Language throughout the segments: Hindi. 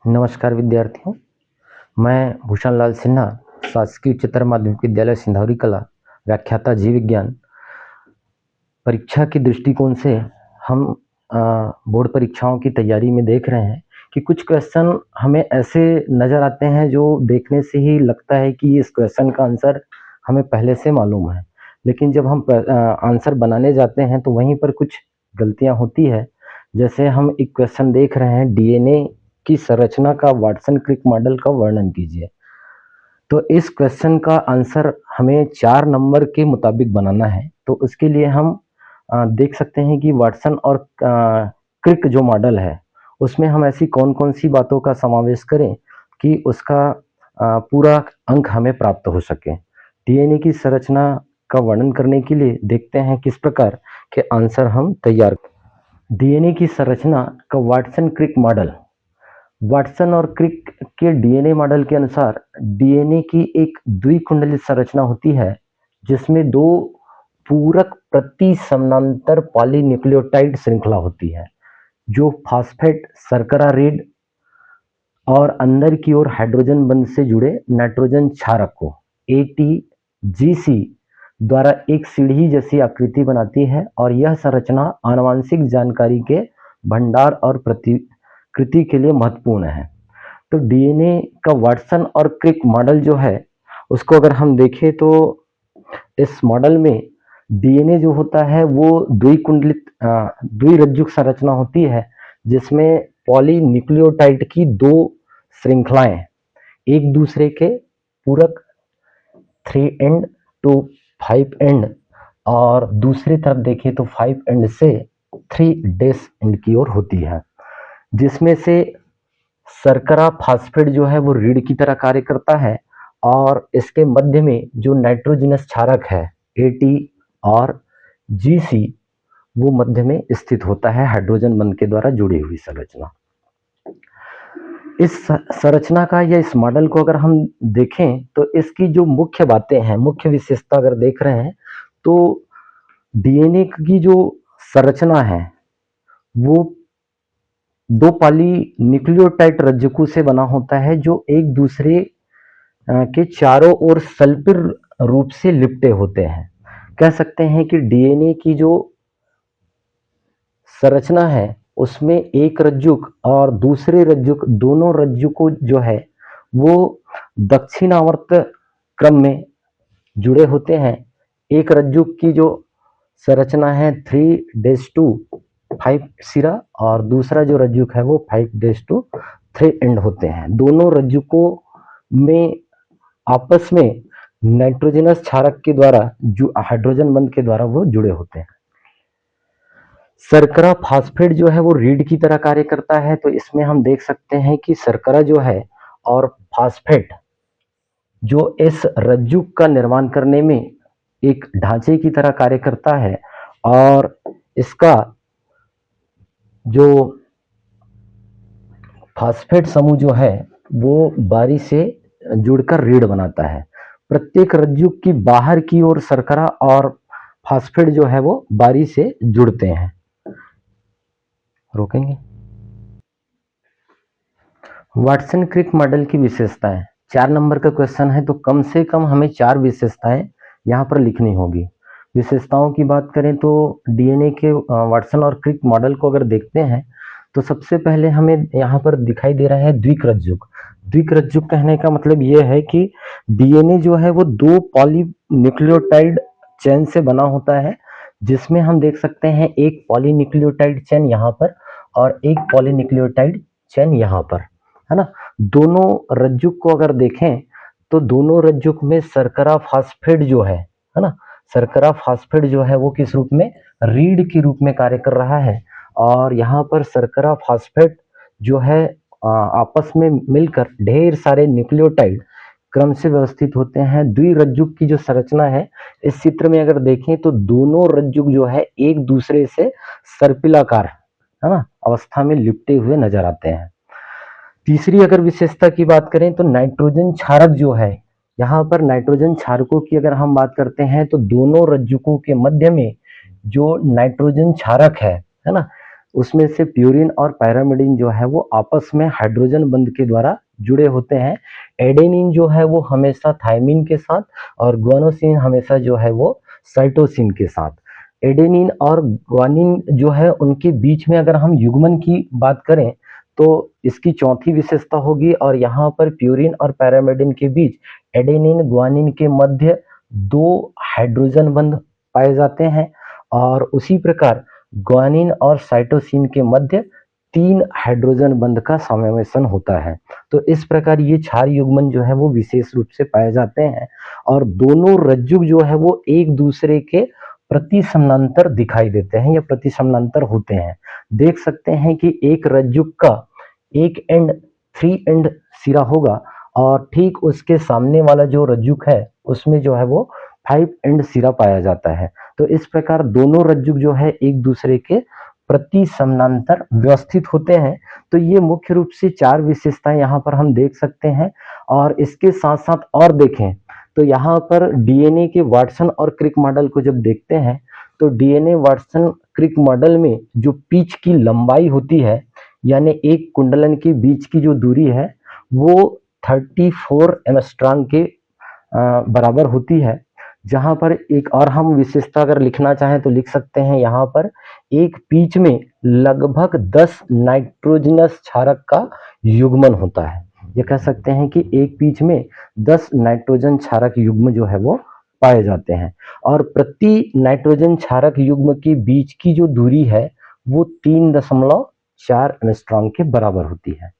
नमस्कार विद्यार्थियों, मैं भूषण लाल सिन्हा, शासकीय उच्चतर माध्यमिक विद्यालय सिंधौरी कला, व्याख्याता जीव विज्ञान। परीक्षा के दृष्टिकोण से हम बोर्ड परीक्षाओं की तैयारी में देख रहे हैं कि कुछ क्वेश्चन हमें ऐसे नज़र आते हैं जो देखने से ही लगता है कि इस क्वेश्चन का आंसर हमें पहले से मालूम है, लेकिन जब हम आंसर बनाने जाते हैं तो वहीं पर कुछ गलतियां होती है। जैसे हम एक क्वेश्चन देख रहे हैं, डीएनए की संरचना का वाटसन क्रिक मॉडल का वर्णन कीजिए। तो इस क्वेश्चन का आंसर हमें 4 नंबर के मुताबिक बनाना है। तो उसके लिए हम देख सकते हैं कि वाटसन और क्रिक जो मॉडल है, उसमें हम ऐसी कौन-कौन सी बातों का समावेश करें कि उसका पूरा अंक हमें प्राप्त हो सके। डीएनए की संरचना का वर्णन करने के लिए देखते हैं किस प्रकार के आंसर हम तैयार। डीएनए की संरचना का वाटसन क्रिक मॉडल। वाटसन और क्रिक के डीएनए मॉडल के अनुसार डीएनए की एक द्विकुंडलित संरचना होती है, जिसमें दो पूरक प्रति समानांतर पॉलीन्यूक्लियोटाइड श्रृंखला होती है, जो फास्फेट शर्करा रीढ़ और अंदर की ओर हाइड्रोजन बंध से जुड़े नाइट्रोजन क्षारक को एटीजीसी द्वारा एक सीढ़ी जैसी आकृति बनाती है। और यह संरचना आनुवंशिक जानकारी के भंडार और प्रतिकृति के लिए महत्वपूर्ण है। तो डीएनए का वाटसन और क्रिक मॉडल जो है, उसको अगर हम देखें तो इस मॉडल में डीएनए जो होता है वो द्विकुंडलित द्विरज्जुक संरचना होती है, जिसमें पॉलीन्यूक्लियोटाइड की दो श्रृंखलाएं एक दूसरे के पूरक 3 एंड टू 5 एंड और दूसरी तरफ देखें तो 5 एंड से 3 डेस एंड की ओर होती है, जिसमें से शर्करा फास्फेट जो है वो रीढ़ की तरह कार्य करता है और इसके मध्य में जो नाइट्रोजनस क्षारक है एटी और जीसी वो मध्य में स्थित होता है, हाइड्रोजन बंध के द्वारा जुड़ी हुई संरचना। इस संरचना का या इस मॉडल को अगर हम देखें तो इसकी जो मुख्य बातें हैं, मुख्य विशेषता अगर देख रहे हैं तो डीएनए की जो संरचना है वो दो पॉलीन्यूक्लियोटाइड रज्जुकों से बना होता है, जो एक दूसरे के चारों ओर सल्फिर रूप से लिपटे होते हैं। कह सकते हैं कि डीएनए की जो संरचना है उसमें एक रज्जुक और दूसरे रज्जुक, दोनों रज्जुकों जो है वो दक्षिणावर्त क्रम में जुड़े होते हैं। एक रज्जुक की जो संरचना है 3-2 5 सिरा और दूसरा जो रज्जुक है वो 5-2 3 एंड होते हैं। दोनों रज्जुकों में आपस में नाइट्रोजनस क्षारक के द्वारा जो हाइड्रोजन बंध के द्वारा वो जुड़े होते हैं। शर्करा फास्फेट जो है वो रीढ़ की तरह कार्य करता है, तो इसमें हम देख सकते हैं कि शर्करा जो है और फास्फेट जो इस रज्जुक का निर्माण करने में एक ढांचे की तरह कार्य करता है और इसका जो फास्फेट समूह जो है वो बारी से जुड़कर रीढ़ बनाता है। प्रत्येक रज्जुक की बाहर की ओर शर्करा और फास्फेट जो है वो बारी से जुड़ते हैं। रोकेंगे। वाटसन क्रिक मॉडल की विशेषताएं, 4 नंबर का क्वेश्चन है तो कम से कम हमें 4 विशेषताएं यहाँ पर लिखनी होगी। विशेषताओं की बात करें तो डीएनए के वाटसन और क्रिक मॉडल को अगर देखते हैं तो सबसे पहले हमें यहाँ पर दिखाई दे रहा है द्विक रज्जुक कहने का मतलब ये है कि डीएनए जो है वो 2 पॉलीन्यूक्लियोटाइड चेन से बना होता है, जिसमें हम देख सकते हैं एक पॉलीन्यूक्लियोटाइड चेन यहाँ पर और एक पॉलीन्यूक्लियोटाइड चेन यहाँ पर, है ना। दोनों रज्जुक को अगर देखें तो दोनों रज्जुक में शर्करा फास्फेट जो है ना, शर्करा फास्फेट जो है वो किस रूप में, रीढ़ के रूप में कार्य कर रहा है। और यहाँ पर शर्करा फास्फेट जो है आपस में मिलकर ढेर सारे न्यूक्लियोटाइड क्रम से व्यवस्थित होते हैं। द्विरज्जुक की जो संरचना है इस चित्र में अगर देखें तो दोनों रज्जुक जो है एक दूसरे से सर्पिलाकार, है ना, अवस्था में लिपटे हुए नजर आते हैं। तीसरी अगर विशेषता की बात करें तो नाइट्रोजन क्षारक जो है, यहाँ पर नाइट्रोजन क्षारकों की अगर हम बात करते हैं तो दोनों रज्जुकों के मध्य में जो नाइट्रोजन क्षारक है ना, उसमें से प्यूरिन और पैरामिडिन जो है वो आपस में हाइड्रोजन बंध के द्वारा जुड़े होते हैं। एडेनिन जो है वो हमेशा थायमिन के साथ और ग्वानोसिन हमेशा जो है वो साइटोसिन के साथ। एडेनिन और ग्वानिन जो है उनके बीच में अगर हम युग्मन की बात करें तो इसकी चौथी विशेषता होगी, और यहाँ पर प्यूरिन और पैरामिडिन के बीच एडेनिन ग्वानिन के मध्य 2 हाइड्रोजन बंध पाए जाते हैं, और उसी प्रकार ग्वानिन और साइटोसिन के मध्य 3 हाइड्रोजन बंध का समावेशन होता है। तो इस प्रकार ये क्षार युग्मन जो है वो विशेष रूप से पाए जाते हैं, और दोनों रज्जुक जो है वो एक दूसरे के प्रति समानांतर दिखाई देते हैं या प्रति समानांतर होते हैं। देख सकते हैं कि एक रज्जुक का एक एंड 3 एंड सिरा होगा, और ठीक उसके सामने वाला जो रज्जुक है उसमें जो है वो 5 एंड सिरा पाया जाता है। तो इस प्रकार दोनों रज्जुक जो है एक दूसरे के प्रति समानांतर व्यवस्थित होते हैं। तो ये मुख्य रूप से 4 विशेषताएं यहाँ पर हम देख सकते हैं। और इसके साथ साथ और देखें तो यहाँ पर डीएनए के वाटसन और क्रिक मॉडल को जब देखते हैं तो डीएनए वाटसन क्रिक मॉडल में जो पिच की लंबाई होती है, यानी एक कुंडलन के बीच की जो दूरी है वो 34 एंगस्ट्रॉम के बराबर होती है। जहां पर एक और हम विशेषता अगर लिखना चाहें तो लिख सकते हैं, यहाँ पर एक पिच में लगभग 10 नाइट्रोजनस क्षारक का युग्मन होता है। ये कह सकते हैं कि एक पिच में 10 नाइट्रोजन क्षारक युग्म जो है वो पाए जाते हैं, और प्रति नाइट्रोजन क्षारक युग्म के बीच की जो दूरी है वो 3.4 एंगस्ट्रॉम के बराबर होती है।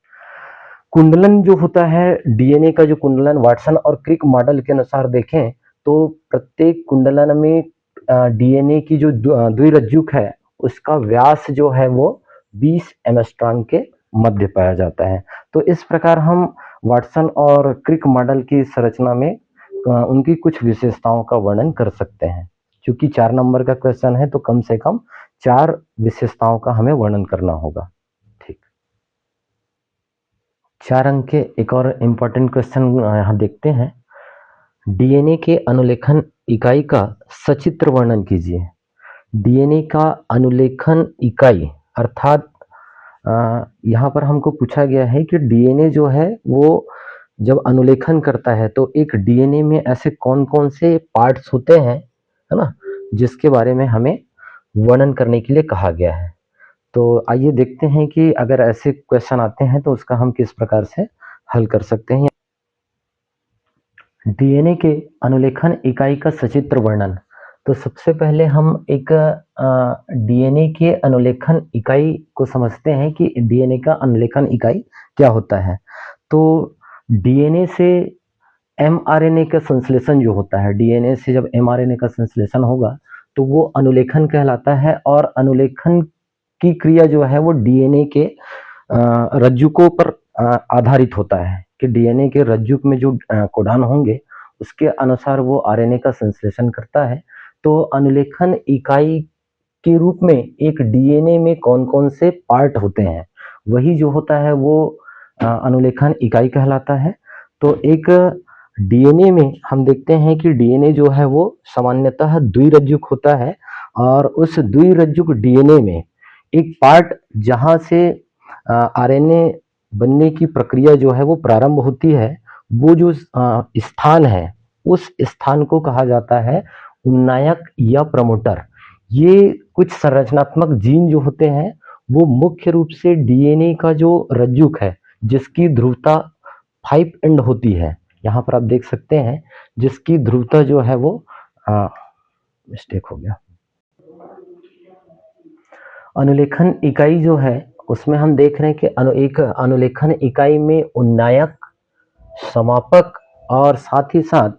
कुंडलन जो होता है डीएनए का, जो कुंडलन वाटसन और क्रिक मॉडल के अनुसार देखें तो प्रत्येक कुंडलन में डीएनए की जो द्विरज्जुक है उसका व्यास जो है वो 20 एंगस्ट्रॉम के मध्य पाया जाता है। तो इस प्रकार हम वाटसन और क्रिक मॉडल की संरचना में उनकी कुछ विशेषताओं का वर्णन कर सकते हैं। क्योंकि 4 नंबर का क्वेश्चन है तो कम से कम 4 विशेषताओं का हमें वर्णन करना होगा। ठीक, 4 अंक के एक और इम्पोर्टेंट क्वेश्चन यहाँ देखते हैं। डीएनए के अनुलेखन इकाई का सचित्र वर्णन कीजिए। डीएनए का अनुलेखन इकाई अर्थात यहाँ पर हमको पूछा गया है कि डीएनए जो है वो जब अनुलेखन करता है तो एक डीएनए में ऐसे कौन कौन से पार्ट्स होते हैं, है ना, जिसके बारे में हमें वर्णन करने के लिए कहा गया है। तो आइए देखते हैं कि अगर ऐसे क्वेश्चन आते हैं तो उसका हम किस प्रकार से हल कर सकते हैं। डीएनए के अनुलेखन इकाई का सचित्र वर्णन। तो सबसे पहले हम एक डीएनए के अनुलेखन इकाई को समझते हैं कि डीएनए का अनुलेखन इकाई क्या होता है। तो डीएनए से एमआरएनए का संश्लेषण जो होता है, डीएनए से जब एमआरएनए का संश्लेषण होगा तो वो अनुलेखन कहलाता है, और अनुलेखन की क्रिया जो है वो डीएनए के रज्जुकों पर आधारित होता है कि डीएनए के रज्जुक में जो कोडान होंगे उसके अनुसार वो आरएनए का संश्लेषण करता है। तो अनुलेखन इकाई के रूप में एक डीएनए में कौन कौन से पार्ट होते हैं वही जो होता है वो अनुलेखन इकाई कहलाता है। तो एक डीएनए में हम देखते हैं कि डीएनए जो है वो सामान्यतः द्विरज्जुक होता है, और उस द्विरज्जुक डीएनए में एक पार्ट जहां से आरएनए बनने की प्रक्रिया जो है वो प्रारंभ होती है, वो जो स्थान है उस स्थान को कहा जाता है उन्नायक या प्रमोटर। ये कुछ संरचनात्मक जीन जो होते हैं वो मुख्य रूप से डीएनए का जो रज्जुक है जिसकी ध्रुवता 5 एंड होती है, यहाँ पर आप देख सकते हैं जिसकी ध्रुवता जो है वो मिस्टेक हो गया, अनुलेखन इकाई जो है उसमें हम देख रहे हैं कि एक अनुलेखन इकाई में उन्नायक, समापक और साथ ही साथ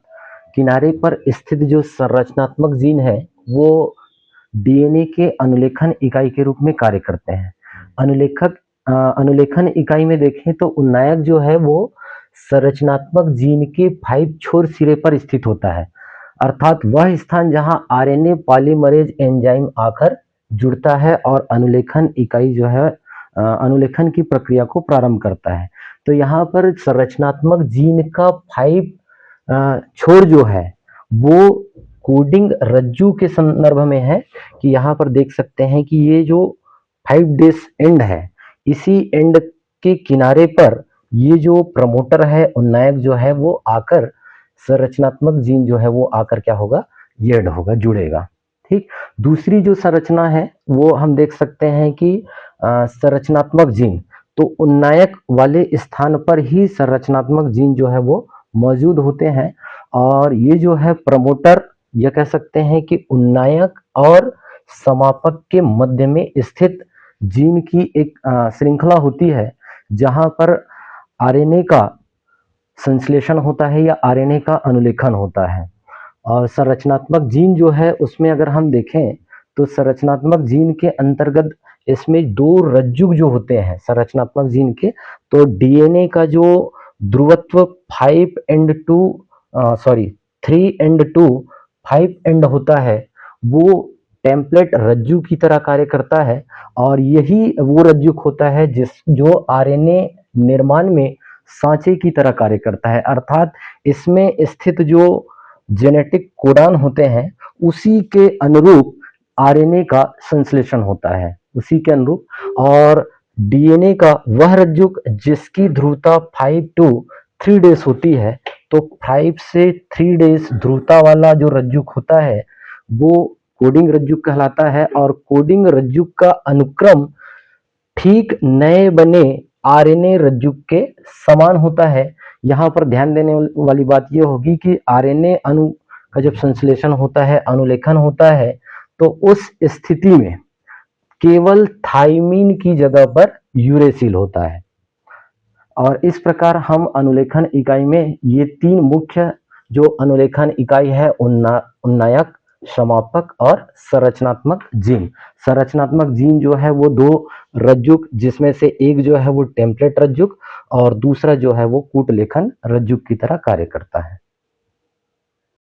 किनारे पर स्थित जो संरचनात्मक जीन है वो डीएनए के अनुलेखन इकाई के रूप में कार्य करते हैं। अनुलेखन इकाई में देखें तो उन्नायक जो है वो संरचनात्मक जीन के 5 छोर सिरे पर स्थित होता है, अर्थात वह स्थान जहां आरएनए पॉलीमरेज एंजाइम आकर जुड़ता है और अनुलेखन इकाई जो है अनुलेखन की प्रक्रिया को प्रारंभ करता है। तो यहाँ पर संरचनात्मक जीन का 5 छोर जो है वो कोडिंग रज्जु के संदर्भ में है कि यहाँ पर देख सकते हैं कि ये जो 5 डेज एंड है, इसी एंड के किनारे पर ये जो प्रमोटर है, उन्नायक जो है वो आकर संरचनात्मक जीन जो है वो आकर क्या होगा, ये ऐड होगा, जुड़ेगा। ठीक, दूसरी जो संरचना है वो हम देख सकते हैं कि संरचनात्मक जीन, तो उन्नायक वाले स्थान पर ही संरचनात्मक जीन जो है वो मौजूद होते हैं, और ये जो है प्रमोटर, यह कह सकते हैं कि उन्नायक और समापक के मध्य में स्थित जीन की एक श्रृंखला होती है, जहां पर आरएनए का संश्लेषण होता है या आरएनए का अनुलेखन होता है। और संरचनात्मक जीन जो है उसमें अगर हम देखें तो संरचनात्मक जीन के अंतर्गत इसमें 2 रज्जुक जो होते हैं संरचनात्मक जीन के, तो डीएनए का जो ध्रुवत्व 5 एंड 2 सॉरी 3 एंड 2 5 एंड होता है, वो टेम्पलेट रज्जु की तरह कार्य करता है, और यही वो रज्जुक होता है जो आरएनए निर्माण में सांचे की तरह कार्य करता है। अर्थात इसमें स्थित जो जेनेटिक कोडान होते हैं उसी के अनुरूप आरएनए का संश्लेषण होता है, उसी के अनुरूप। और डीएनए का वह रज्जुक जिसकी ध्रुवता 5 to 3 डेज होती है, तो 5 से 3 डेज ध्रुवता वाला जो रज्जुक होता है वो कोडिंग रज्जुक कहलाता है, और कोडिंग रज्जुक का अनुक्रम ठीक नए बने आरएनए रज्जुक के समान होता है। यहाँ पर ध्यान देने वाली बात यह होगी कि आरएनए अणु का जब संश्लेषण होता है, अनुलेखन होता है, तो उस स्थिति में केवल थाइमीन की जगह पर यूरेसिल होता है। और इस प्रकार हम अनुलेखन इकाई में ये 3 मुख्य जो अनुलेखन इकाई है, उन्नायक, समापक और संरचनात्मक जीन। संरचनात्मक जीन जो है वो 2 रज्जुक, जिसमें से एक जो है वो टेम्पलेट रज्जुक और दूसरा जो है वो कूटलेखन रज्जुक की तरह कार्य करता है।